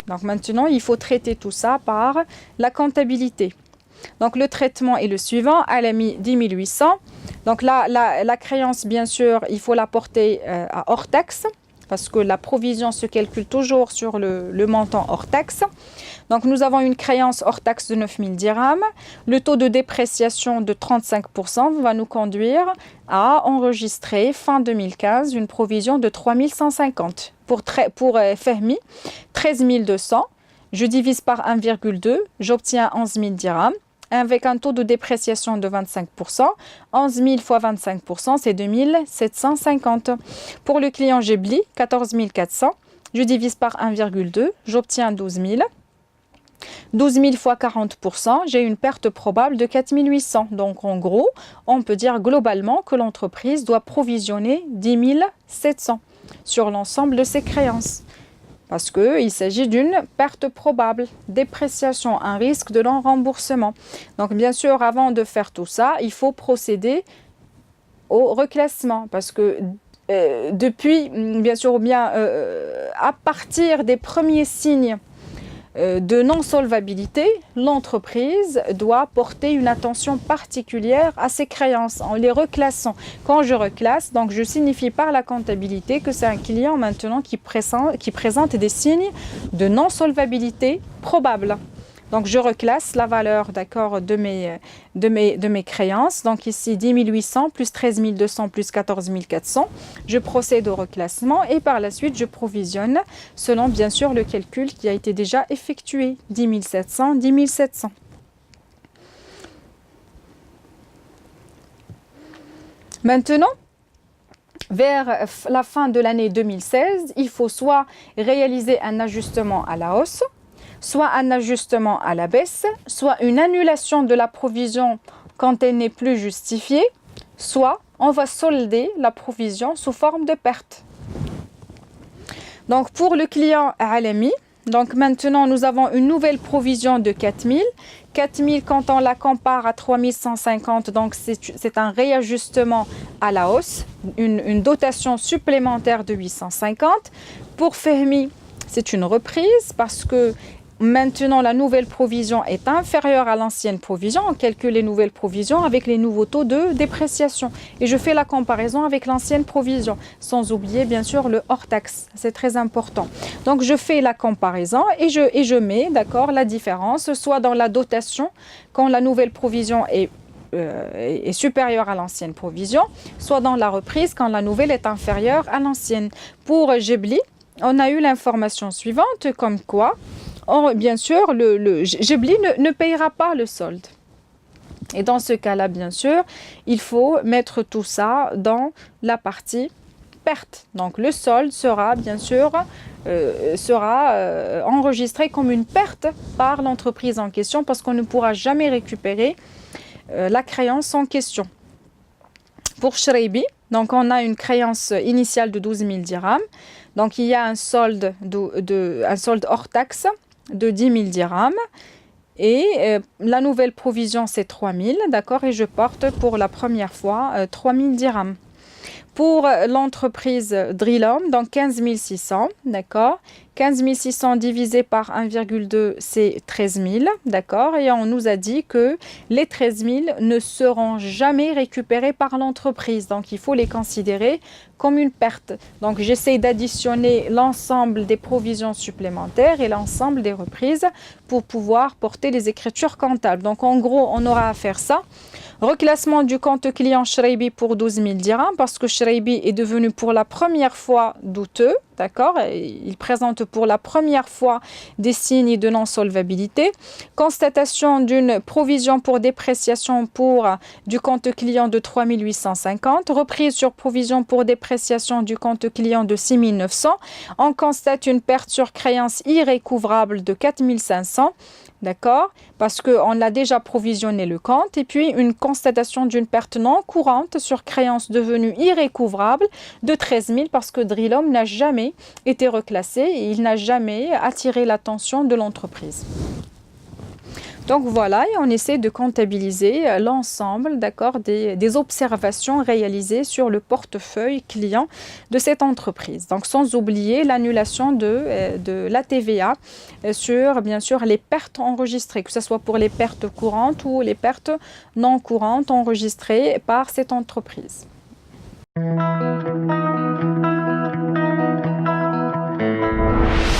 Donc maintenant, il faut traiter tout ça par la comptabilité. Donc le traitement est le suivant, elle a mis 10 800. Donc là, la créance, bien sûr, il faut la porter à hors taxe, parce que la provision se calcule toujours sur le montant hors taxe. Donc nous avons une créance hors taxe de 9 000 dirhams. Le taux de dépréciation de 35% va nous conduire à enregistrer fin 2015 une provision de 3 150. Pour Fehmi, 13 200. Je divise par 1,2, j'obtiens 11 000 dirhams. Avec un taux de dépréciation de 25%, 11 000 fois 25%, c'est 2 750. Pour le client Gebli, 14 400, je divise par 1,2, j'obtiens 12 000. 12 000 fois 40%, j'ai une perte probable de 4 800. Donc en gros, on peut dire globalement que l'entreprise doit provisionner 10 700 sur l'ensemble de ses créances. Parce qu'il s'agit d'une perte probable, dépréciation, un risque de non-remboursement. Donc bien sûr, avant de faire tout ça, il faut procéder au reclassement. Parce que depuis, bien sûr, à partir des premiers signes de non-solvabilité, l'entreprise doit porter une attention particulière à ses créances en les reclassant. Quand je reclasse, donc je signifie par la comptabilité que c'est un client maintenant qui présente des signes de non-solvabilité probables. Donc je reclasse la valeur, d'accord, de mes créances. Donc ici 10 800 plus 13 200 plus 14 400. Je procède au reclassement et par la suite je provisionne selon bien sûr le calcul qui a été déjà effectué. 10 700, 10 700. Maintenant, vers la fin de l'année 2016, il faut soit réaliser un ajustement à la hausse, soit un ajustement à la baisse, soit une annulation de la provision quand elle n'est plus justifiée, soit on va solder la provision sous forme de perte. Donc pour le client Alami, donc maintenant nous avons une nouvelle provision de 4 000. 4 000 quand on la compare à 3 150, donc c'est un réajustement à la hausse, une dotation supplémentaire de 850. Pour Fehmi, c'est une reprise parce que maintenant, la nouvelle provision est inférieure à l'ancienne provision. On calcule les nouvelles provisions avec les nouveaux taux de dépréciation. Et je fais la comparaison avec l'ancienne provision, sans oublier bien sûr le hors-taxe. C'est très important. Donc, je fais la comparaison et je mets d'accord la différence, soit dans la dotation, quand la nouvelle provision est supérieure à l'ancienne provision, soit dans la reprise, quand la nouvelle est inférieure à l'ancienne. Pour Gebli, on a eu l'information suivante, comme quoi bien sûr, Gebli ne payera pas le solde. Et dans ce cas-là, bien sûr, il faut mettre tout ça dans la partie perte. Donc, le solde sera, bien sûr, enregistré comme une perte par l'entreprise en question parce qu'on ne pourra jamais récupérer la créance en question. Pour Shreibi, donc on a une créance initiale de 12 000 dirhams. Donc, il y a un solde hors taxe de 10 000 dirhams et la nouvelle provision c'est 3 000, d'accord, et je porte pour la première fois 3 000 dirhams. Pour l'entreprise Drilom, donc 15 600, d'accord, 15 600 divisé par 1,2, c'est 13 000, d'accord, et on nous a dit que les 13 000 ne seront jamais récupérés par l'entreprise, donc il faut les considérer comme une perte. Donc j'essaie d'additionner l'ensemble des provisions supplémentaires et l'ensemble des reprises pour pouvoir porter les écritures comptables. Donc en gros, on aura à faire ça. Reclassement du compte client Shreibi pour 12 000 dirhams parce que Shreibi est devenu pour la première fois douteux, d'accord, il présente pour la première fois des signes de non-solvabilité. Constatation d'une provision pour dépréciation du compte client de 3 850, reprise sur provision pour dépréciation du compte client de 6 900. On constate une perte sur créance irrécouvrable de 4 500. D'accord, parce qu'on a déjà provisionné le compte, et puis une constatation d'une perte non courante sur créance devenue irrécouvrable de 13 000 parce que Drilom n'a jamais été reclassé et il n'a jamais attiré l'attention de l'entreprise. Donc voilà, et on essaie de comptabiliser l'ensemble, d'accord, des observations réalisées sur le portefeuille client de cette entreprise. Donc sans oublier l'annulation de la TVA sur, bien sûr, les pertes enregistrées, que ce soit pour les pertes courantes ou les pertes non courantes enregistrées par cette entreprise.